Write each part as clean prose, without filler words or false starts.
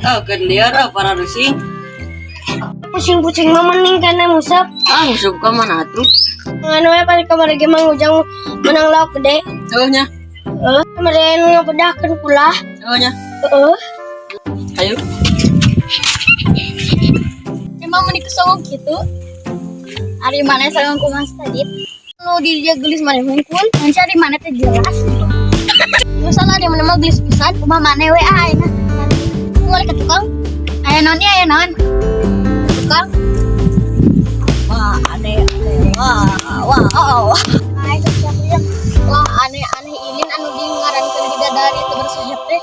Oh, kendiar para rusing. Pusing-pusing mah mending kana musap. Ngusuk ka mana tuh? Nganu ya pas kamar lagi mangujang menang lauk gede. Nya. Kemarin ngapedahkeun kula. Nya. Ayo. Emang menik songong gitu. Ari mana songong ku Mas tadi. Nu di dia gelis mana hungkul. Mun ari mana teh jelas. Masalah dia mana mah gelis pisan kumaha maneh we ayeuna. Mulai ke tukang. Aya naon ya aya naon? Tukang. Wah, aneh. Wah. Ay, siap-siap. Wah, aneh ilin anu dingarankeun bidadari teu bersayap teh.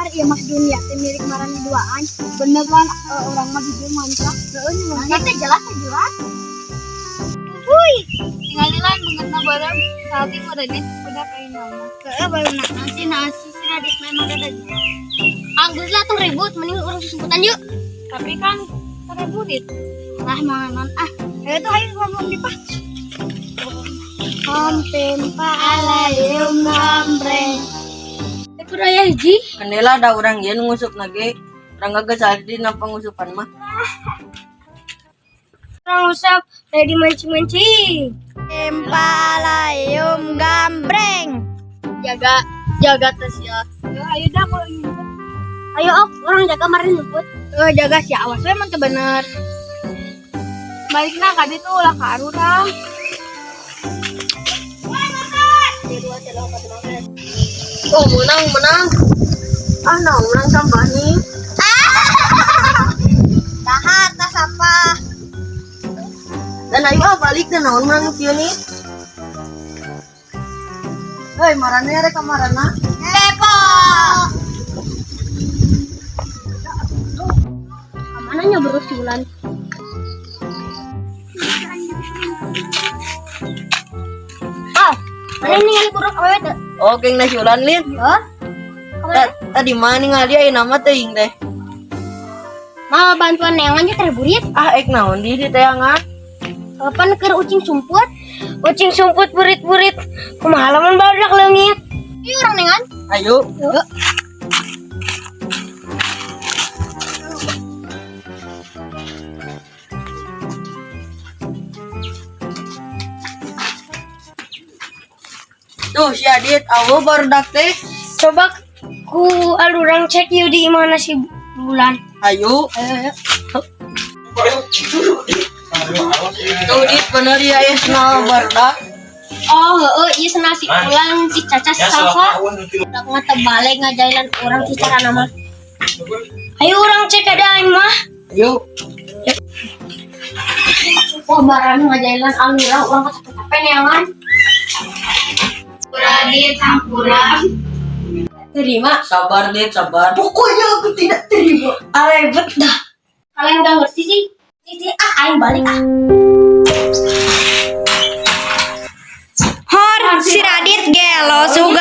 Ya Mas Dunia teh milik marani duaan. Bener kan orang mah hiji mantap. Heeh, teh jelas. Wuih, tinggalan beungeutna bareng. Saat ini udah kain nama. Heeh, baru nasi Radit memang ada juga. Anggus lah tuh ribut, mending urus sebutan yuk. Tapi kan ribut itu. Lah mangan ayo tuh ayo ngomong di pak. Pempa alayum gambreng. Itu raya hiji. Kendela ada orang yang ngusuk nage. Orang gak sadar na pengusupan mah. Orang usap ready mancing. Empalayum gambreng. Jaga tes ya. Ayo dah kalau gitu. Ayo orang jaga marin luput. Jaga si awas we emang teu bener. Balikna ka ditu ulah ka arurang. Oh, menang. Menang sampah nih. Tahan tas apa? Dan ayo balik na naon menang kieu nih. Hei, marane rek kamarana. Lepo. Mana nya berus bulan. Mana ini ngali buruk awewe teh? Oke, nasiulan lin. Hah? Tadi mana ngali aya nama teuing teh. Mau bantuan neangan aja terburit. Ek naon di teangan. Kapan keur ucing sumput? Ucing sumput burit-burit. Kumaha lamun barudak leungit. Ieu urang neangan. Ayo. Yuk. Tuh si Adit, awo barudak teh. Coba ku alurang cek yuk di mana si bulan. Ayo. Tuh dit bener ya esna barudak. Oh, iya sana si ulang si Caca Salva. Udah ngata balik ngajailan orang si cara nama. Ayo orang cek ada aing mah. Ayo. Wah barang ngajailan alurang orang capek-capek neangan. Radit campuran. Terima. Sabar dit, sabar. Pokoknya aku tidak terima. Ribet dah. Kalian gak ngerti sih? Aing balik. Hor si Radit gelo suga